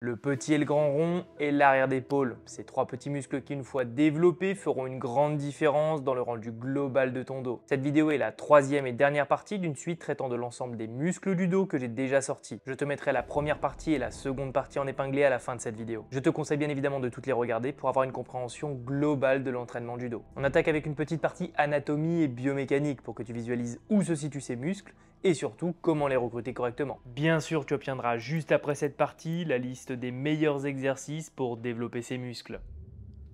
Le petit et le grand rond et l'arrière d'épaule. Ces trois petits muscles qui, une fois développés, feront une grande différence dans le rendu global de ton dos. Cette vidéo est la troisième et dernière partie d'une suite traitant de l'ensemble des muscles du dos que j'ai déjà sorti. Je te mettrai la première partie et la seconde partie en épinglé à la fin de cette vidéo. Je te conseille bien évidemment de toutes les regarder pour avoir une compréhension globale de l'entraînement du dos. On attaque avec une petite partie anatomie et biomécanique pour que tu visualises où se situent ces muscles et surtout comment les recruter correctement. Bien sûr, tu obtiendras juste après cette partie la liste des meilleurs exercices pour développer ces muscles.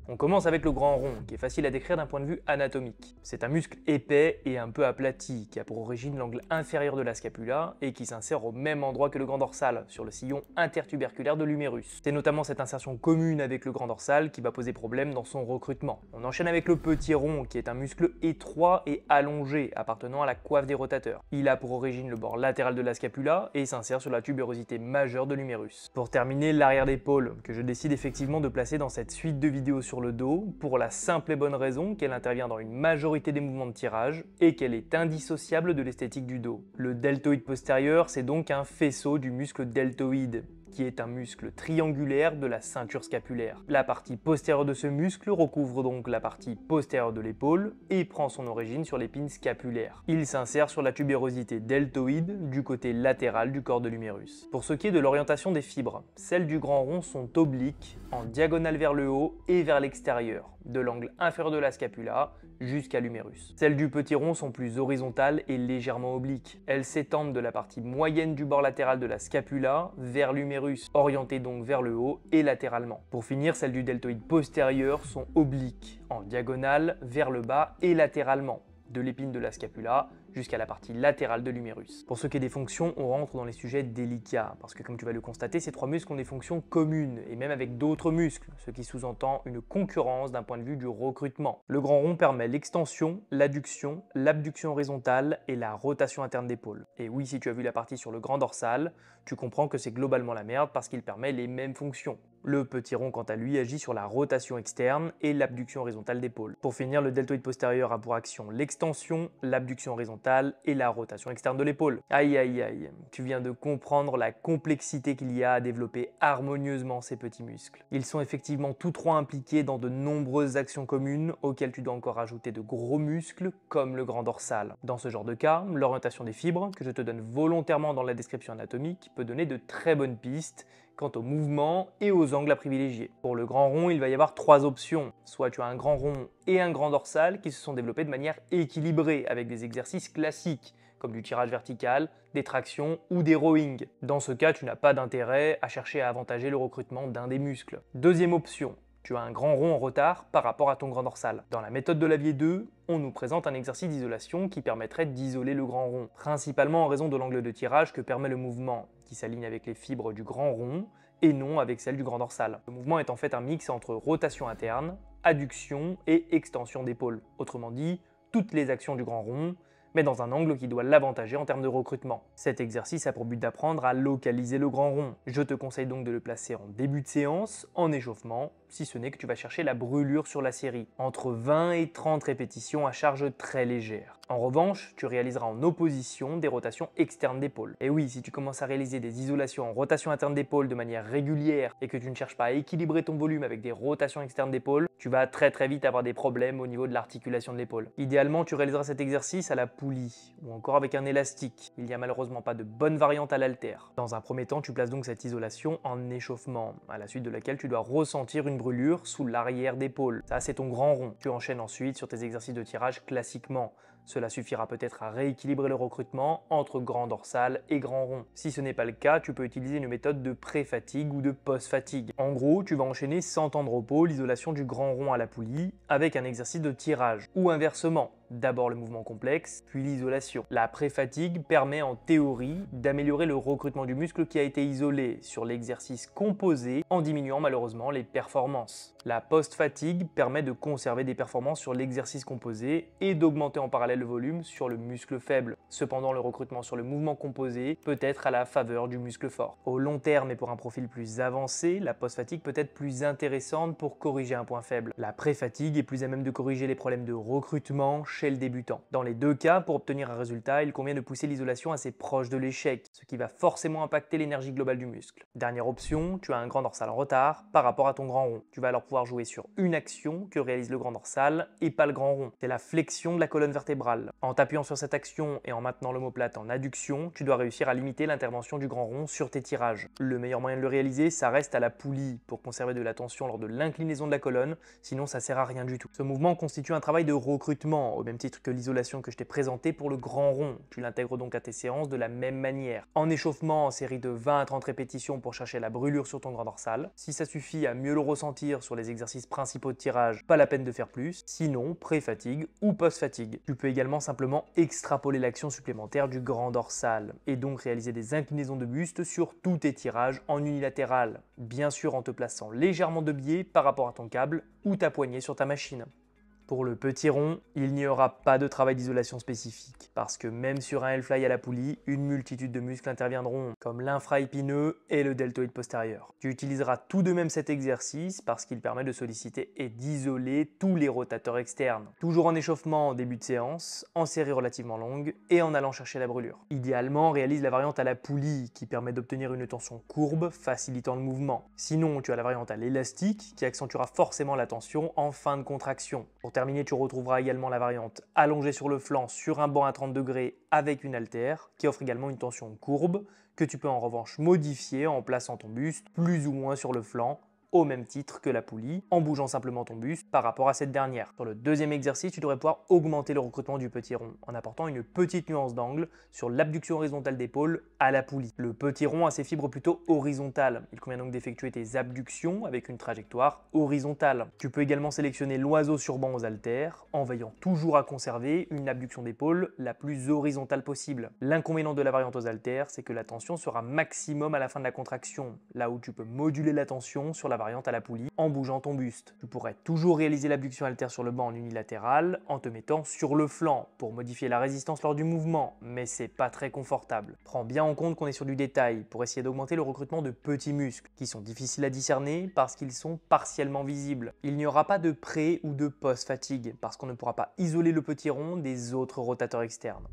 On commence avec le grand rond, qui est facile à décrire d'un point de vue anatomique. C'est un muscle épais et un peu aplati, qui a pour origine l'angle inférieur de la scapula et qui s'insère au même endroit que le grand dorsal, sur le sillon intertuberculaire de l'humérus. C'est notamment cette insertion commune avec le grand dorsal qui va poser problème dans son recrutement. On enchaîne avec le petit rond, qui est un muscle étroit et allongé, appartenant à la coiffe des rotateurs. Il a pour origine le bord latéral de la scapula et s'insère sur la tubérosité majeure de l'humérus. Pour terminer, l'arrière d'épaule, que je décide effectivement de placer dans cette suite de vidéos sur le dos pour la simple et bonne raison qu'elle intervient dans une majorité des mouvements de tirage et qu'elle est indissociable de l'esthétique du dos. Le deltoïde postérieur, c'est donc un faisceau du muscle deltoïde, qui est un muscle triangulaire de la ceinture scapulaire. La partie postérieure de ce muscle recouvre donc la partie postérieure de l'épaule et prend son origine sur l'épine scapulaire. Il s'insère sur la tubérosité deltoïde du côté latéral du corps de l'humérus. Pour ce qui est de l'orientation des fibres, celles du grand rond sont obliques, en diagonale vers le haut et vers l'extérieur, de l'angle inférieur de la scapula jusqu'à l'humérus. Celles du petit rond sont plus horizontales et légèrement obliques. Elles s'étendent de la partie moyenne du bord latéral de la scapula vers l'humérus, orientées donc vers le haut et latéralement. Pour finir, celles du deltoïde postérieur sont obliques, en diagonale vers le bas et latéralement, de l'épine de la scapula jusqu'à la partie latérale de l'humérus. Pour ce qui est des fonctions, on rentre dans les sujets délicats, parce que comme tu vas le constater, ces trois muscles ont des fonctions communes, et même avec d'autres muscles, ce qui sous-entend une concurrence d'un point de vue du recrutement. Le grand rond permet l'extension, l'adduction, l'abduction horizontale et la rotation interne d'épaule. Et oui, si tu as vu la partie sur le grand dorsal, tu comprends que c'est globalement la merde parce qu'il permet les mêmes fonctions. Le petit rond, quant à lui, agit sur la rotation externe et l'abduction horizontale d'épaule. Pour finir, le deltoïde postérieur a pour action l'extension, l'abduction horizontale et la rotation externe de l'épaule. Aïe aïe aïe, tu viens de comprendre la complexité qu'il y a à développer harmonieusement ces petits muscles. Ils sont effectivement tous trois impliqués dans de nombreuses actions communes auxquelles tu dois encore ajouter de gros muscles comme le grand dorsal. Dans ce genre de cas, l'orientation des fibres, que je te donne volontairement dans la description anatomique, peut donner de très bonnes pistes quant aux mouvements et aux angles à privilégier. Pour le grand rond, il va y avoir trois options. Soit tu as un grand rond et un grand dorsal qui se sont développés de manière équilibrée avec des exercices classiques comme du tirage vertical, des tractions ou des rowing. Dans ce cas, tu n'as pas d'intérêt à chercher à avantager le recrutement d'un des muscles. Deuxième option, tu as un grand rond en retard par rapport à ton grand dorsal. Dans la méthode de Lavier 2, on nous présente un exercice d'isolation qui permettrait d'isoler le grand rond, principalement en raison de l'angle de tirage que permet le mouvement, qui s'aligne avec les fibres du grand rond et non avec celles du grand dorsal. Le mouvement est en fait un mix entre rotation interne, adduction et extension d'épaule. Autrement dit, toutes les actions du grand rond, mais dans un angle qui doit l'avantager en termes de recrutement. Cet exercice a pour but d'apprendre à localiser le grand rond. Je te conseille donc de le placer en début de séance, en échauffement, si ce n'est que tu vas chercher la brûlure sur la série, entre 20 et 30 répétitions à charge très légère. En revanche, tu réaliseras en opposition des rotations externes d'épaule. Et oui, si tu commences à réaliser des isolations en rotation interne d'épaule de manière régulière et que tu ne cherches pas à équilibrer ton volume avec des rotations externes d'épaule, tu vas très vite avoir des problèmes au niveau de l'articulation de l'épaule. Idéalement, tu réaliseras cet exercice à la poulie ou encore avec un élastique. Il n'y a malheureusement pas de bonne variante à l'haltère. Dans un premier temps, tu places donc cette isolation en échauffement, à la suite de laquelle tu dois ressentir une brûlure sous l'arrière d'épaule. Ça, c'est ton grand rond. Tu enchaînes ensuite sur tes exercices de tirage classiquement. Cela suffira peut-être à rééquilibrer le recrutement entre grand dorsal et grand rond. Si ce n'est pas le cas, tu peux utiliser une méthode de pré-fatigue ou de post-fatigue. En gros, tu vas enchaîner sans temps de repos l'isolation du grand rond à la poulie avec un exercice de tirage. Ou inversement, d'abord le mouvement complexe, puis l'isolation. La pré-fatigue permet en théorie d'améliorer le recrutement du muscle qui a été isolé sur l'exercice composé en diminuant malheureusement les performances. La post-fatigue permet de conserver des performances sur l'exercice composé et d'augmenter en parallèle le volume sur le muscle faible. Cependant, le recrutement sur le mouvement composé peut être à la faveur du muscle fort. Au long terme et pour un profil plus avancé, la post-fatigue peut être plus intéressante pour corriger un point faible. La pré-fatigue est plus à même de corriger les problèmes de recrutement chez le débutant. Dans les deux cas, pour obtenir un résultat, il convient de pousser l'isolation assez proche de l'échec, ce qui va forcément impacter l'énergie globale du muscle. Dernière option, tu as un grand dorsal en retard par rapport à ton grand rond. Tu vas alors pouvoir jouer sur une action que réalise le grand dorsal et pas le grand rond. C'est la flexion de la colonne vertébrale. En t'appuyant sur cette action et en maintenant l'omoplate en adduction, tu dois réussir à limiter l'intervention du grand rond sur tes tirages. Le meilleur moyen de le réaliser, ça reste à la poulie pour conserver de la tension lors de l'inclinaison de la colonne, sinon ça sert à rien du tout. Ce mouvement constitue un travail de recrutement, au même titre que l'isolation que je t'ai présentée pour le grand rond. Tu l'intègres donc à tes séances de la même manière. En échauffement, en série de 20 à 30 répétitions pour chercher la brûlure sur ton grand dorsal. Si ça suffit à mieux le ressentir sur les exercices principaux de tirage, pas la peine de faire plus. Sinon, pré-fatigue ou post-fatigue. Tu peux également simplement extrapoler l'action supplémentaire du grand dorsal et donc réaliser des inclinaisons de buste sur tous tes tirages en unilatéral, bien sûr en te plaçant légèrement de biais par rapport à ton câble ou ta poignée sur ta machine. Pour le petit rond, il n'y aura pas de travail d'isolation spécifique, parce que même sur un L-fly à la poulie, une multitude de muscles interviendront, comme l'infraépineux et le deltoïde postérieur. Tu utiliseras tout de même cet exercice parce qu'il permet de solliciter et d'isoler tous les rotateurs externes. Toujours en échauffement en début de séance, en série relativement longue et en allant chercher la brûlure. Idéalement, réalise la variante à la poulie, qui permet d'obtenir une tension courbe, facilitant le mouvement. Sinon, tu as la variante à l'élastique, qui accentuera forcément la tension en fin de contraction. Pour terminer, tu retrouveras également la variante allongée sur le flanc sur un banc à 30 degrés avec une haltère qui offre également une tension courbe que tu peux en revanche modifier en plaçant ton buste plus ou moins sur le flanc au même titre que la poulie, en bougeant simplement ton buste par rapport à cette dernière. Sur le deuxième exercice, tu devrais pouvoir augmenter le recrutement du petit rond en apportant une petite nuance d'angle sur l'abduction horizontale d'épaule à la poulie. Le petit rond a ses fibres plutôt horizontales. Il convient donc d'effectuer tes abductions avec une trajectoire horizontale. Tu peux également sélectionner l'oiseau sur banc aux haltères en veillant toujours à conserver une abduction d'épaule la plus horizontale possible. L'inconvénient de la variante aux haltères, c'est que la tension sera maximum à la fin de la contraction, là où tu peux moduler la tension sur la variante à la poulie en bougeant ton buste. Tu pourrais toujours réaliser l'abduction haltère sur le banc en unilatéral en te mettant sur le flanc pour modifier la résistance lors du mouvement, mais c'est pas très confortable. Prends bien en compte qu'on est sur du détail pour essayer d'augmenter le recrutement de petits muscles qui sont difficiles à discerner parce qu'ils sont partiellement visibles. Il n'y aura pas de pré ou de post-fatigue parce qu'on ne pourra pas isoler le petit rond des autres rotateurs externes.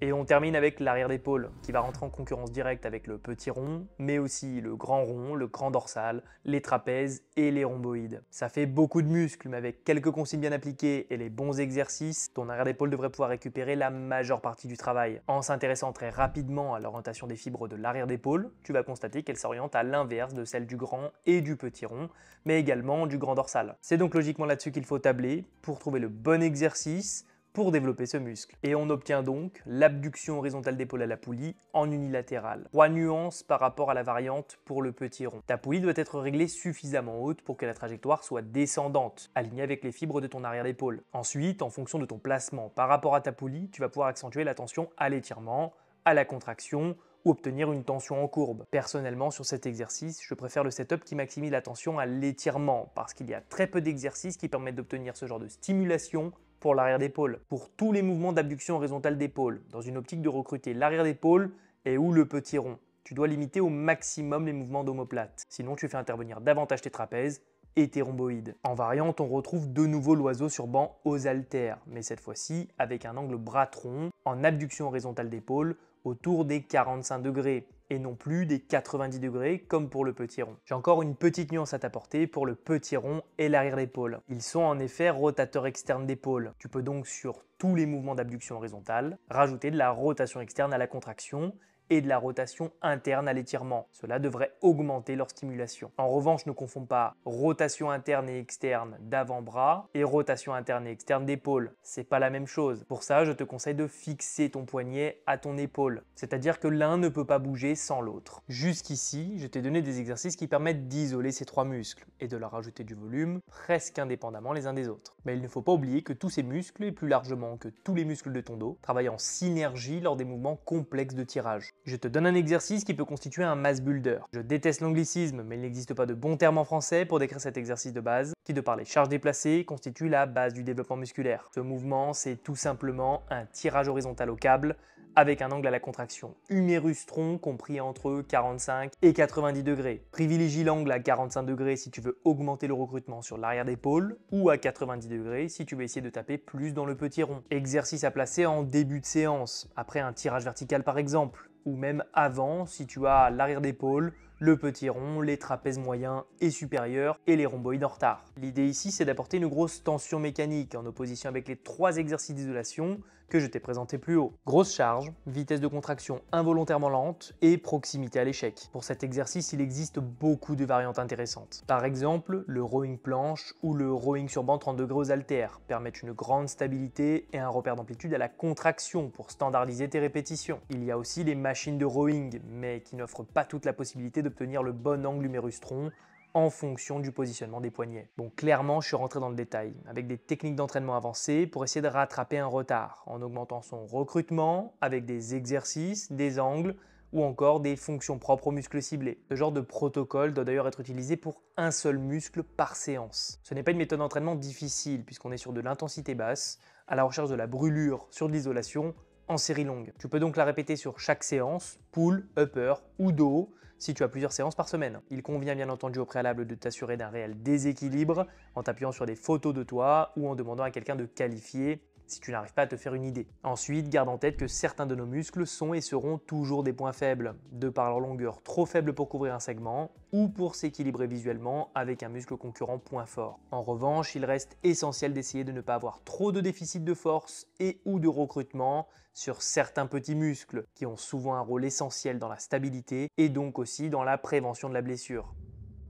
Et on termine avec l'arrière d'épaule, qui va rentrer en concurrence directe avec le petit rond, mais aussi le grand dorsal, les trapèzes et les rhomboïdes. Ça fait beaucoup de muscles, mais avec quelques consignes bien appliquées et les bons exercices, ton arrière d'épaule devrait pouvoir récupérer la majeure partie du travail. En s'intéressant très rapidement à l'orientation des fibres de l'arrière d'épaule, tu vas constater qu'elles s'orientent à l'inverse de celle du grand et du petit rond, mais également du grand dorsal. C'est donc logiquement là-dessus qu'il faut tabler pour trouver le bon exercice pour développer ce muscle. Et on obtient donc l'abduction horizontale d'épaule à la poulie en unilatéral. 3 nuances par rapport à la variante pour le petit rond. Ta poulie doit être réglée suffisamment haute pour que la trajectoire soit descendante, alignée avec les fibres de ton arrière d'épaule. Ensuite, en fonction de ton placement par rapport à ta poulie, tu vas pouvoir accentuer la tension à l'étirement, à la contraction, ou obtenir une tension en courbe. Personnellement, sur cet exercice, je préfère le setup qui maximise la tension à l'étirement, parce qu'il y a très peu d'exercices qui permettent d'obtenir ce genre de stimulation pour l'arrière d'épaule. Pour tous les mouvements d'abduction horizontale d'épaule, dans une optique de recruter l'arrière d'épaule et ou le petit rond, tu dois limiter au maximum les mouvements d'omoplate. Sinon, tu fais intervenir davantage tes trapèzes et tes rhomboïdes. En variante, on retrouve de nouveau l'oiseau sur banc aux haltères, mais cette fois-ci avec un angle bras-tronc en abduction horizontale d'épaule autour des 45 degrés et non plus des 90 degrés comme pour le petit rond. J'ai encore une petite nuance à t'apporter pour le petit rond et l'arrière d'épaule. Ils sont en effet rotateurs externes d'épaule. Tu peux donc sur tous les mouvements d'abduction horizontale rajouter de la rotation externe à la contraction et de la rotation interne à l'étirement. Cela devrait augmenter leur stimulation. En revanche, ne confonds pas rotation interne et externe d'avant-bras et rotation interne et externe d'épaule. C'est pas la même chose. Pour ça, je te conseille de fixer ton poignet à ton épaule. C'est-à-dire que l'un ne peut pas bouger sans l'autre. Jusqu'ici, je t'ai donné des exercices qui permettent d'isoler ces 3 muscles et de leur rajouter du volume presque indépendamment les uns des autres. Mais il ne faut pas oublier que tous ces muscles, et plus largement que tous les muscles de ton dos, travaillent en synergie lors des mouvements complexes de tirage. Je te donne un exercice qui peut constituer un mass builder. Je déteste l'anglicisme, mais il n'existe pas de bon terme en français pour décrire cet exercice de base, qui de par les charges déplacées constitue la base du développement musculaire. Ce mouvement, c'est tout simplement un tirage horizontal au câble avec un angle à la contraction humérus-tronc compris entre 45 et 90 degrés. Privilégie l'angle à 45 degrés si tu veux augmenter le recrutement sur l'arrière d'épaule ou à 90 degrés si tu veux essayer de taper plus dans le petit rond. Exercice à placer en début de séance, après un tirage vertical par exemple, ou même avant si tu as l'arrière d'épaule, le petit rond, les trapèzes moyens et supérieurs et les rhomboïdes en retard. L'idée ici, c'est d'apporter une grosse tension mécanique en opposition avec les 3 exercices d'isolation que je t'ai présenté plus haut. Grosse charge, vitesse de contraction involontairement lente et proximité à l'échec. Pour cet exercice, il existe beaucoup de variantes intéressantes. Par exemple, le rowing planche ou le rowing sur banc 30 degrés aux haltères permettent une grande stabilité et un repère d'amplitude à la contraction pour standardiser tes répétitions. Il y a aussi les machines de rowing, mais qui n'offrent pas toute la possibilité d'obtenir le bon angle humérus-tronc en fonction du positionnement des poignets. Bon, clairement, je suis rentré dans le détail, avec des techniques d'entraînement avancées pour essayer de rattraper un retard, en augmentant son recrutement avec des exercices, des angles ou encore des fonctions propres aux muscles ciblés. Ce genre de protocole doit d'ailleurs être utilisé pour un seul muscle par séance. Ce n'est pas une méthode d'entraînement difficile, puisqu'on est sur de l'intensité basse, à la recherche de la brûlure sur de l'isolation, en série longue. Tu peux donc la répéter sur chaque séance, pull, upper ou dos, si tu as plusieurs séances par semaine. Il convient bien entendu au préalable de t'assurer d'un réel déséquilibre en t'appuyant sur des photos de toi ou en demandant à quelqu'un de qualifié si tu n'arrives pas à te faire une idée. Ensuite, garde en tête que certains de nos muscles sont et seront toujours des points faibles, de par leur longueur trop faible pour couvrir un segment ou pour s'équilibrer visuellement avec un muscle concurrent point fort. En revanche, il reste essentiel d'essayer de ne pas avoir trop de déficit de force et ou de recrutement sur certains petits muscles qui ont souvent un rôle essentiel dans la stabilité et donc aussi dans la prévention de la blessure.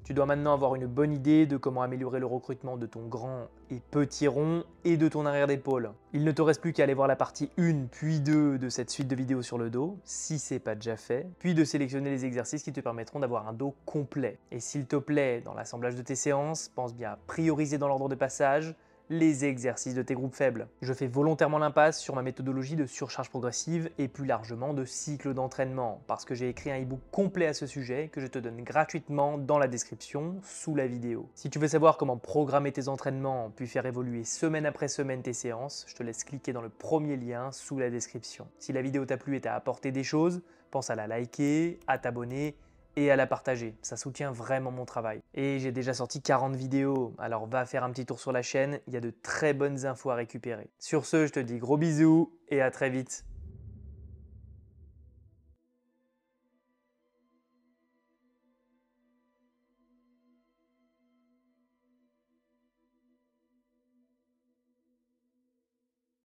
Tu dois maintenant avoir une bonne idée de comment améliorer le recrutement de ton grand et petit rond et de ton arrière d'épaule. Il ne te reste plus qu'à aller voir la partie 1 puis 2 de cette suite de vidéos sur le dos, si ce n'est pas déjà fait, puis de sélectionner les exercices qui te permettront d'avoir un dos complet. Et s'il te plaît, dans l'assemblage de tes séances, pense bien à prioriser dans l'ordre de passage les exercices de tes groupes faibles. Je fais volontairement l'impasse sur ma méthodologie de surcharge progressive et plus largement de cycle d'entraînement parce que j'ai écrit un e-book complet à ce sujet que je te donne gratuitement dans la description sous la vidéo. Si tu veux savoir comment programmer tes entraînements puis faire évoluer semaine après semaine tes séances, je te laisse cliquer dans le premier lien sous la description. Si la vidéo t'a plu et t'a apporté des choses, pense à la liker, à t'abonner et à la partager, ça soutient vraiment mon travail. Et j'ai déjà sorti 40 vidéos, alors va faire un petit tour sur la chaîne, il y a de très bonnes infos à récupérer. Sur ce, je te dis gros bisous et à très vite.